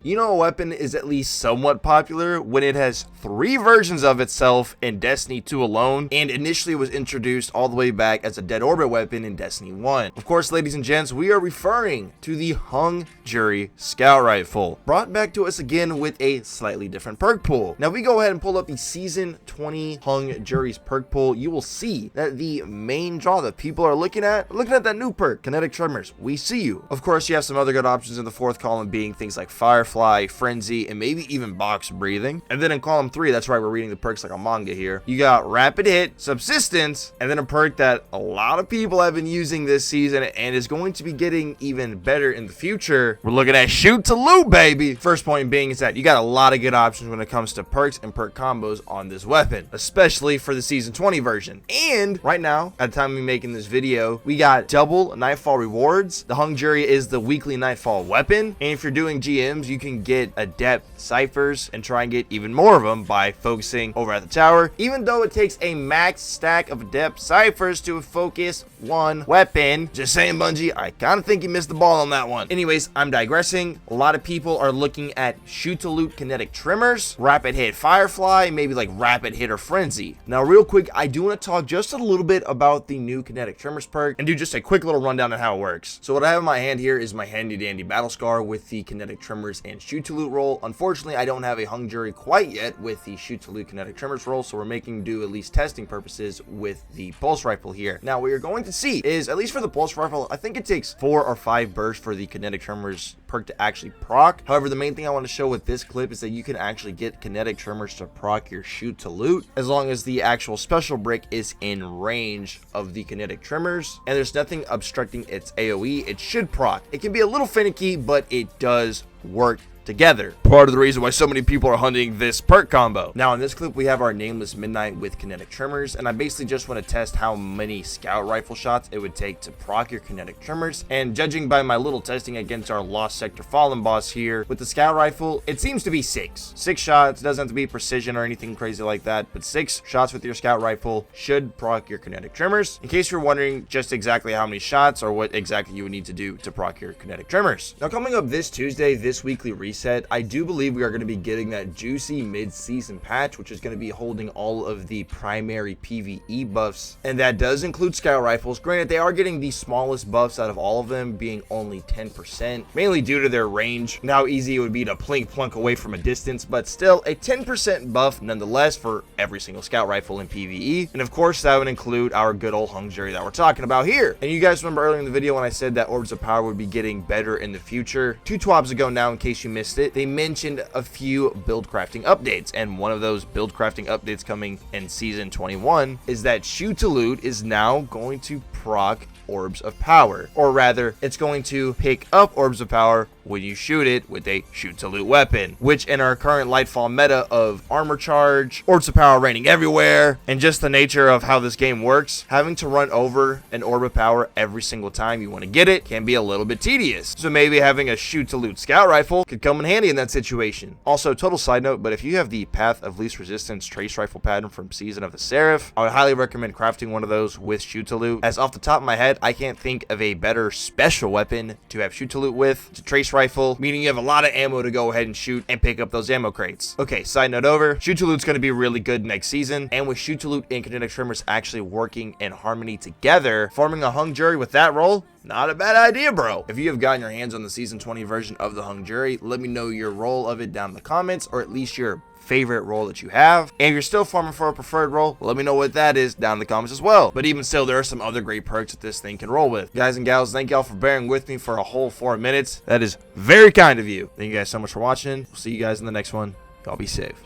You know a weapon is at least somewhat popular when it has 3 versions of itself in Destiny 2 alone, and initially was introduced all the way back as a dead orbit weapon in Destiny 1. Of course, ladies and gents, we are referring to the Hung Jury Scout Rifle, brought back to us again with a slightly different perk pool. Now, if we go ahead and pull up the Season 20 Hung Jury's perk pool, you will see that the main draw that people are looking at that new perk, Kinetic Trimmers. We see you. Of course, you have some other good options in the 4th column, being things like Firefly, Frenzy, and maybe even Box Breathing. And then in column 3, that's right, we're reading the perks like a manga here. You got Rapid Hit, Subsistence, and then a perk that a lot of people have been using this season and is going to be getting even better in the future. We're looking at Shoot to Loot, baby. First point being is that you got a lot of good options when it comes to perks and perk combos on this weapon, especially for the Season 20 version. And right now, at the time of me making this video, we got double Nightfall rewards. The Hung Jury is the weekly Nightfall weapon, and if you're doing GMs, you can get Adept Ciphers and try and get even more of them by focusing over at the tower, even though it takes a max stack of Adept Ciphers to focus one weapon. Just saying, Bungie, I kind of think you missed the ball on that one. Anyways, I'm digressing. A lot of people are looking at Shoot to Loot Kinetic Trimmers, Rapid Hit Firefly, maybe like Rapid Hit or Frenzy. Now, real quick, I do want to talk just a little bit about the new Kinetic Trimmers perk and do just a quick little rundown on how it works. So what I have in my hand here is my handy dandy battle scar with the Kinetic Trimmers and Shoot to Loot roll. Unfortunately, I don't have a Hung Jury quite yet with the Shoot to Loot Kinetic Trimmers roll, so we're making do, at least testing purposes, with the Pulse Rifle here. Now, what you're going to see is, at least for the Pulse Rifle, I think it takes 4 or 5 bursts for the Kinetic Trimmers perk to actually proc. However, the main thing I want to show with this clip is that you can actually get Kinetic Trimmers to proc your Shoot to Loot as long as the actual special brick is in range of the Kinetic Trimmers and there's nothing obstructing its AoE. It should proc. It can be a little finicky, but it does work together. Part of the reason why so many people are hunting this perk combo. Now, in this clip, we have our Nameless Midnight with Kinetic Trimmers, and I basically just want to test how many scout rifle shots it would take to proc your Kinetic Trimmers. And judging by my little testing against our Lost Sector Fallen boss here, with the scout rifle, it seems to be 6. 6 shots. Doesn't have to be precision or anything crazy like that, but 6 shots with your scout rifle should proc your Kinetic Trimmers. In case you're wondering just exactly how many shots or what exactly you would need to do to proc your Kinetic Trimmers. Now, coming up this Tuesday, this weekly reset, I do believe we are going to be getting that juicy mid-season patch, which is going to be holding all of the primary PvE buffs, and that does include scout rifles. Granted, they are getting the smallest buffs out of all of them, being only 10%, mainly due to their range and how easy it would be to plink plunk away from a distance, but still a 10% buff nonetheless for every single scout rifle in PvE. And of course, that would include our good old Hung Jury that we're talking about here. And you guys remember earlier in the video when I said that Orbs of Power would be getting better in the future? 2 TWABs ago now, in case you missed it, they mentioned a few build crafting updates, and one of those build crafting updates coming in Season 21 is that Shoot to Loot is now going to proc Orbs of Power, or rather, it's going to pick up Orbs of Power when you shoot it with a Shoot to Loot weapon, which in our current Lightfall meta of Armor Charge, Orbs of Power raining everywhere, and just the nature of how this game works, having to run over an Orb of Power every single time you want to get it can be a little bit tedious. So maybe having a Shoot to Loot Scout Rifle could come in handy in that situation. Also, total side note, but if you have the Path of Least Resistance Trace Rifle pattern from Season of the Seraph, I would highly recommend crafting one of those with Shoot to Loot, as off the top of my head, I can't think of a better special weapon to have Shoot to Loot with. It's a Trace Rifle, meaning you have a lot of ammo to go ahead and shoot and pick up those ammo crates. Okay, side note over. Shoot to Loot's going to be really good next season, and with Shoot to Loot and Kinetic Trimmers actually working in harmony together, forming a Hung Jury with that roll, not a bad idea, bro. If you have gotten your hands on the Season 20 version of the Hung Jury, let me know your roll of it down in the comments, or at least your favorite role that you have. And if you're still farming for a preferred role, let me know what that is down in the comments as well. But even still, there are some other great perks that this thing can roll with. Guys and gals, thank y'all for bearing with me for a whole 4 minutes. That is very kind of you. Thank you guys so much for watching. We'll see you guys in the next one. Y'all be safe.